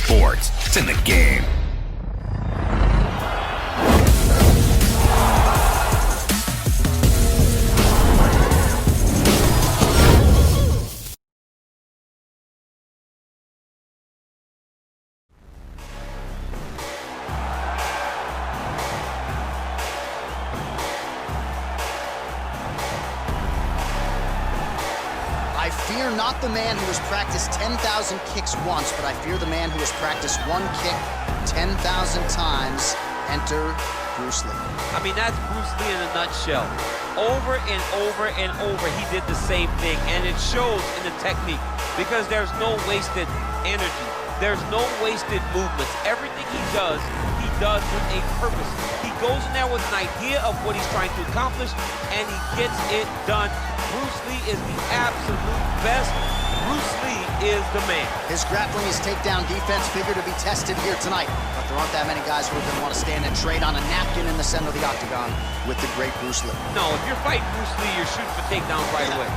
sports. It's in the game. I fear not the man who has practiced 10,000 kicks once, but I fear the man who has practiced one kick 10,000 times. Enter Bruce Lee. I mean, that's Bruce Lee in a nutshell. Over and over and over, he did the same thing, and it shows in the technique because there's no wasted energy. There's no wasted movements. Everything he does with a purpose. He goes in there with an idea of what he's trying to accomplish, and he gets it done. Bruce Lee is the absolute best. Bruce Lee is the man. His grappling, his takedown defense figure to be tested here tonight. But there aren't that many guys who are going to want to stand and trade on a napkin in the center of the octagon with the great Bruce Lee. No, if you're fighting Bruce Lee, you're shooting for takedowns right away.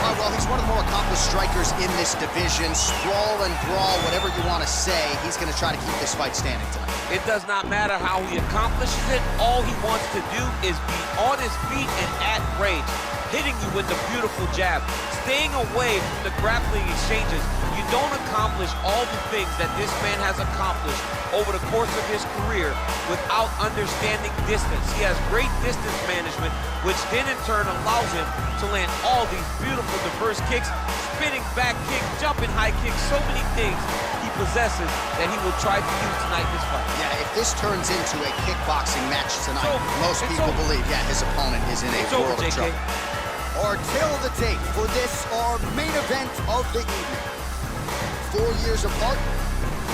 Well, he's one of the more accomplished strikers in this division. Sprawl and brawl, whatever you want to say, he's going to try to keep this fight standing tonight. It does not matter how he accomplishes it. All he wants to do is be on his feet and at range, hitting you with the beautiful jab, staying away from the grappling exchanges. You don't accomplish all the things that this man has accomplished over the course of his career without understanding distance. He has great distance management, which then in turn allows him to land all these beautiful, diverse kicks, spinning back kick, jumping high kicks, so many things he possesses that he will try to use tonight in this fight. Yeah, if this turns into a kickboxing match tonight, most people believe, yeah, his opponent is in a world of trouble. Or till the date for this, our main event of the evening. 4 years apart,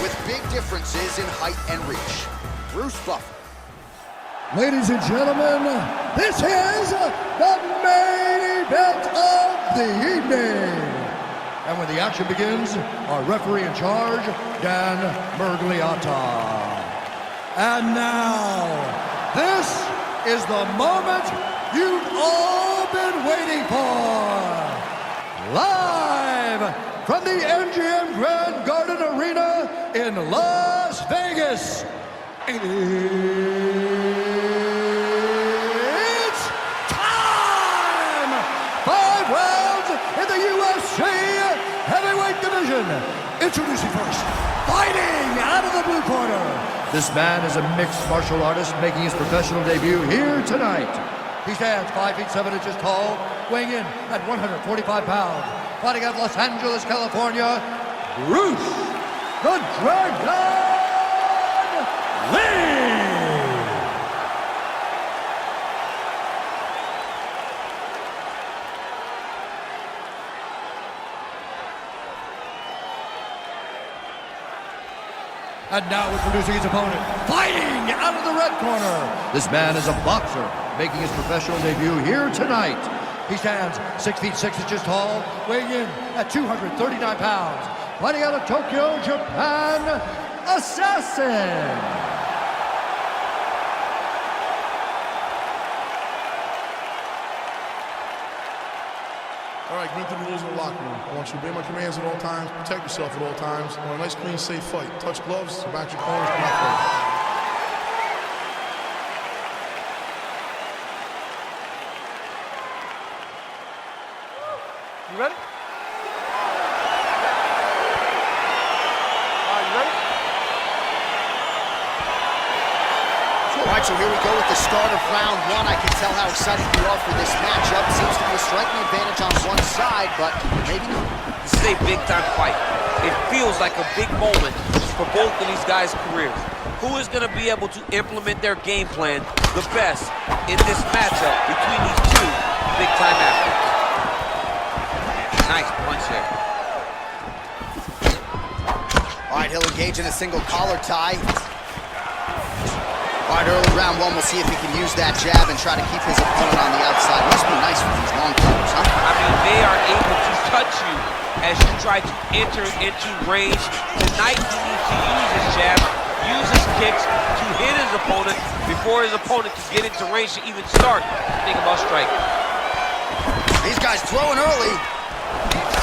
with big differences in height and reach. Bruce Buffer. Ladies and gentlemen, this is the main event of the evening. And when the action begins, our referee in charge, Dan Mergliata. And now, this is the moment you've all been waiting for. Live from the MGM Grand Garden Arena in Las Vegas. It's time! 5 rounds in the UFC heavyweight division. Introducing first, fighting out of the blue corner. This man is a mixed martial artist making his professional debut here tonight. He stands 5 feet 7 inches tall, weighing in at 145 pounds. Fighting out of Los Angeles, California, Bruce the Dragon Lee! And now introducing his opponent, fighting out of the red corner. This man is a boxer, making his professional debut here tonight. He stands 6 feet 6 inches tall, weighing in at 239 pounds. Fighting out of Tokyo, Japan, Assassin. All right, commit to the rules in the locker room. I want you to obey my commands at all times, protect yourself at all times. I want a nice, clean, safe fight. Touch gloves, back your corners, come out first. You ready? You ready? All right, so here we go with the start of round 1. I can tell how excited you are for this matchup. Seems to be a striking advantage on one side, but maybe not. This is a big-time fight. It feels like a big moment for both of these guys' careers. Who is going to be able to implement their game plan the best in this matchup between these two big-time athletes? Nice punch there. All right, he'll engage in a single collar tie. All right, early round 1, we'll see if he can use that jab and try to keep his opponent on the outside. Must be nice with these long counters, huh? I mean, they are able to touch you as you try to enter into range. Tonight, he needs to use his jab, use his kicks to hit his opponent before his opponent can get into range to even start to think about striking. These guys throwing early.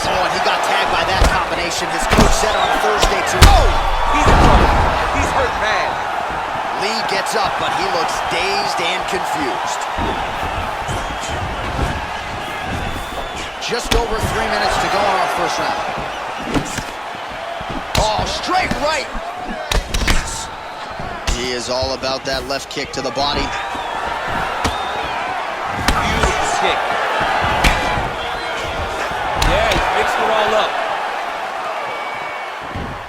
Oh, and he got tagged by that combination. His coach said on Thursday to gets up, but he looks dazed and confused. Just over 3 minutes to go in our first round. Oh, straight right. He is all about that left kick to the body. Beautiful kick. Yeah, he's mixed it all up.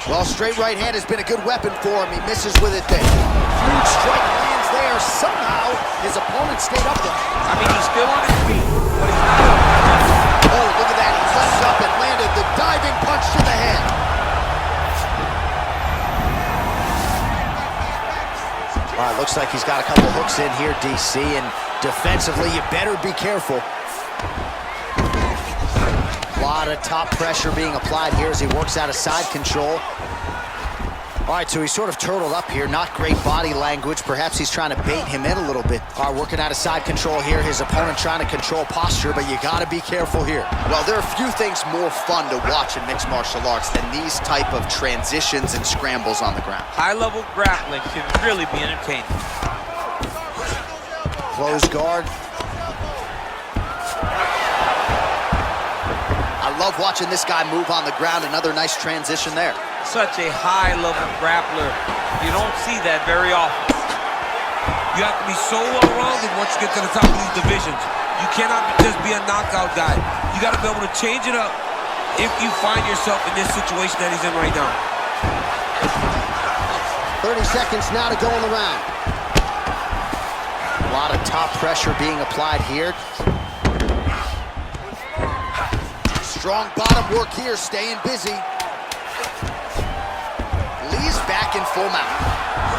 Well, straight right hand has been a good weapon for him. He misses with it there. Huge strike lands there. Somehow, his opponent stayed up there. I mean, he's still on his feet, but he's not up. Oh, look at that. He clenched up and landed the diving punch to the head. All right, looks like he's got a couple hooks in here, DC, and defensively, you better be careful. A lot of top pressure being applied here as he works out of side control. All right, so he's sort of turtled up here. Not great body language. Perhaps he's trying to bait him in a little bit. All right, working out of side control here. His opponent trying to control posture, but you got to be careful here. Well, there are few things more fun to watch in mixed martial arts than these type of transitions and scrambles on the ground. High-level grappling can really be entertaining. Close guard. I love watching this guy move on the ground. Another nice transition there. Such a high-level grappler. You don't see that very often. You have to be so well-rounded once you get to the top of these divisions. You cannot just be a knockout guy. You got to be able to change it up if you find yourself in this situation that he's in right now. 30 seconds now to go in the round. A lot of top pressure being applied here. Strong bottom work here, staying busy. Lee's back in full mount.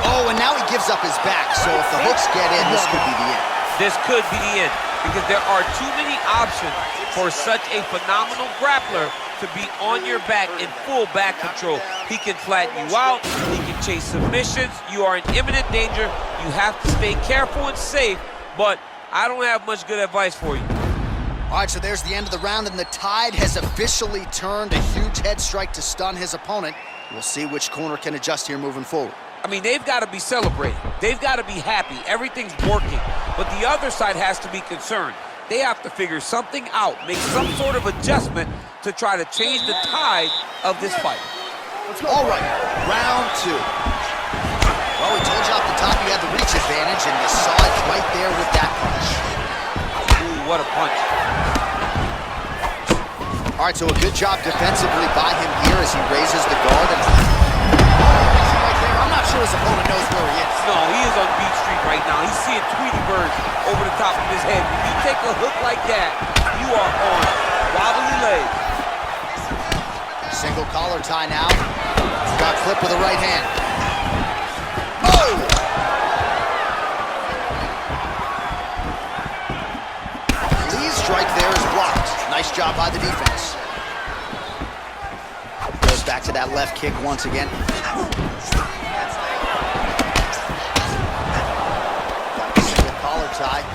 Oh, and now he gives up his back, so if the hooks get in, this could be the end. This could be the end, because there are too many options for such a phenomenal grappler to be on your back in full back control. He can flatten you out, he can chase submissions, you are in imminent danger, you have to stay careful and safe, but I don't have much good advice for you. All right, so there's the end of the round, and the tide has officially turned. A huge head strike to stun his opponent. We'll see which corner can adjust here moving forward. I mean, they've got to be celebrating. They've got to be happy. Everything's working. But the other side has to be concerned. They have to figure something out, make some sort of adjustment to try to change the tide of this fight. All right, round two. Well, we told you off the top you had the reach advantage, and you saw it right there with that punch. Ooh, what a punch. All right, so a good job defensively by him here as he raises the guard. And I'm not sure his opponent knows where he is. No, he is on Beat Street right now. He's seeing Tweety birds over the top of his head. When you take a hook like that, you are on wobbly legs. Single collar tie now. Got clipped with the right hand. Oh! Lee's strike there is blocked. Nice job by the defense. Goes back to that left kick once again. Got the single collar tie.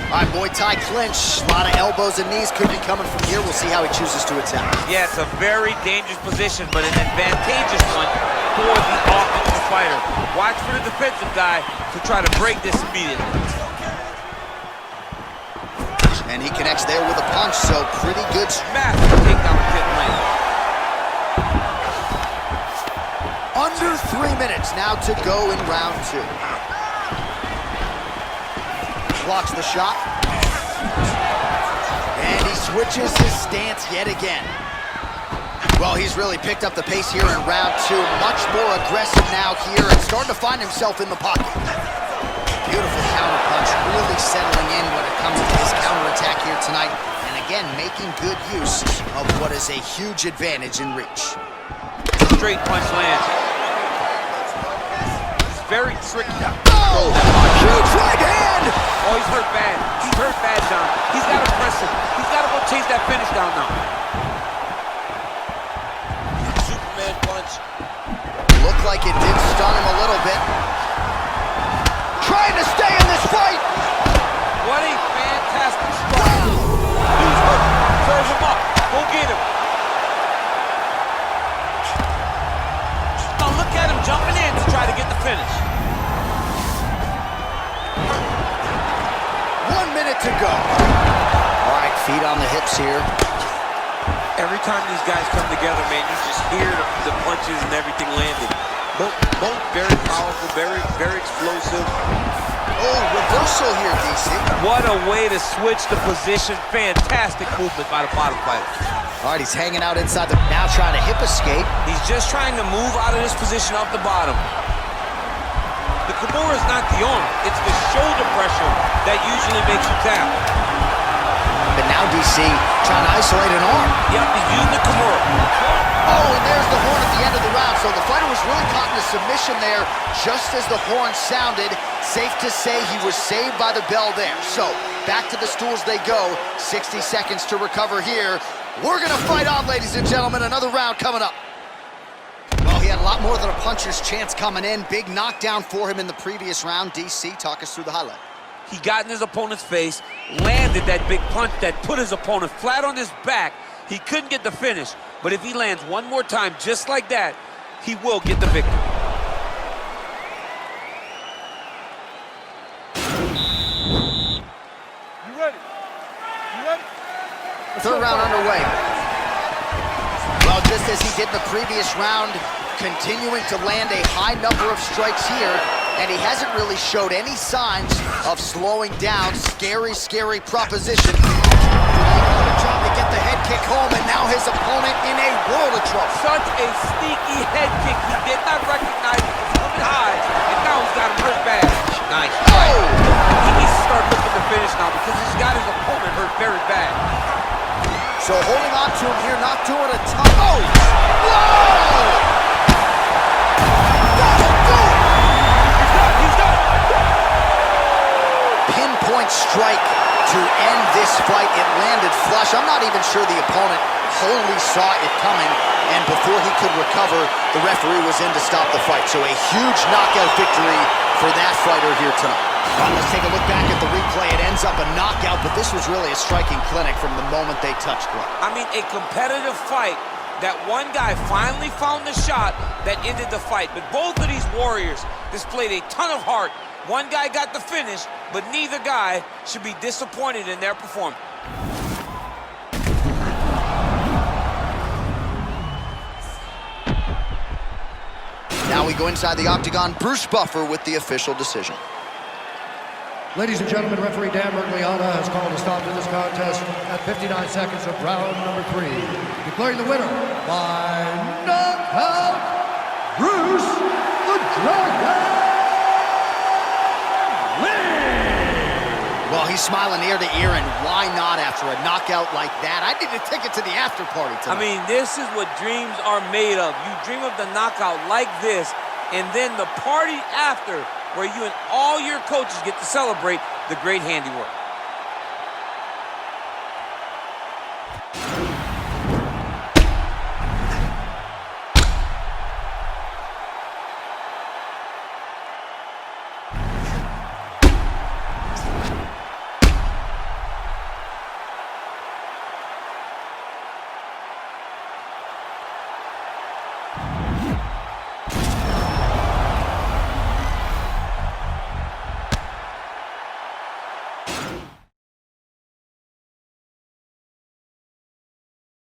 All right, Muay Thai clinch. A lot of elbows and knees could be coming from here. We'll see how he chooses to attack. Yeah, it's a very dangerous position, but an advantageous one for the offensive fighter. Watch for the defensive guy to try to break this immediately. And he connects there with a punch, so pretty good. Massive takedown attempt land. Under 3 minutes now to go in round two. Blocks the shot. And he switches his stance yet again. Well, he's really picked up the pace here in round two. Much more aggressive now here and starting to find himself in the pocket. Beautiful counter punch, really settling in when it comes to his counterattack here tonight. And again, making good use of what is a huge advantage in reach. Straight punch lands. It's very tricky. Oh! Huge right hand! Oh, he's hurt bad. He's hurt bad, John. He's got to press him. He's got to go chase that finish down now. Superman punch. Looked like it did stun him a little bit. Trying to stay in this fight! What a fantastic strike. He's hurt. Serve him up. Go get him. Now look at him jumping in to try to get finish. 1 minute to go. All right, feet on the hips here. Every time these guys come together, man, you just hear the punches and everything landing. Both very powerful, very explosive. Oh, reversal here, DC. What a way to switch the position. Fantastic movement by the bottom fighter. All right, he's hanging out inside the... Now trying to hip escape. He's just trying to move out of this position off the bottom. The Kimura is not the arm. It's the shoulder pressure that usually makes you tap. But now DC trying to isolate an arm. Yep, he's using the Kimura. Oh, and there's the horn at the end of the round. So the fighter was really caught in a submission there just as the horn sounded. Safe to say he was saved by the bell there. So back to the stools they go. 60 seconds to recover here. We're going to fight on, ladies and gentlemen. Another round coming up. Well, he had a lot more than a puncher's chance coming in. Big knockdown for him in the previous round. DC, talk us through the highlight. He got in his opponent's face, landed that big punch that put his opponent flat on his back. He couldn't get the finish, but if he lands one more time just like that, he will get the victory. You ready? You ready? Third round underway. Well, just as he did the previous round, continuing to land a high number of strikes here, and he hasn't really showed any signs of slowing down. Scary, scary proposition. Trying to get the head kick home, and now his opponent in a world of trouble. Such a sneaky head kick. He did not recognize it was coming high, and now he's got him hurt bad. Nice. Oh! He needs to start looking to finish now because he's got his opponent hurt very bad. So holding on to him here, not doing a ton. Oh! Whoa! Pinpoint strike to end this fight. It landed flush. I'm not even sure the opponent wholly saw it coming, and before he could recover, the referee was in to stop the fight. So a huge knockout victory for that fighter here tonight. Well, let's take a look back at the replay. It ends up a knockout, but this was really a striking clinic from the moment they touched gloves. I mean, a competitive fight that one guy finally found the shot that ended the fight. But both of these warriors displayed a ton of heart. One guy got the finish, but neither guy should be disappointed in their performance. Now we go inside the octagon. Bruce Buffer with the official decision. Ladies and gentlemen, referee Dan Mergliana has called a stop to this contest at 59 seconds of round number 3. Declaring the winner by knockout, Bruce the Dragon Lee! Well, he's smiling ear to ear, and why not after a knockout like that? I need a ticket to the after party tonight. I mean, this is what dreams are made of. You dream of the knockout like this, and then the party after, where you and all your coaches get to celebrate the great handiwork.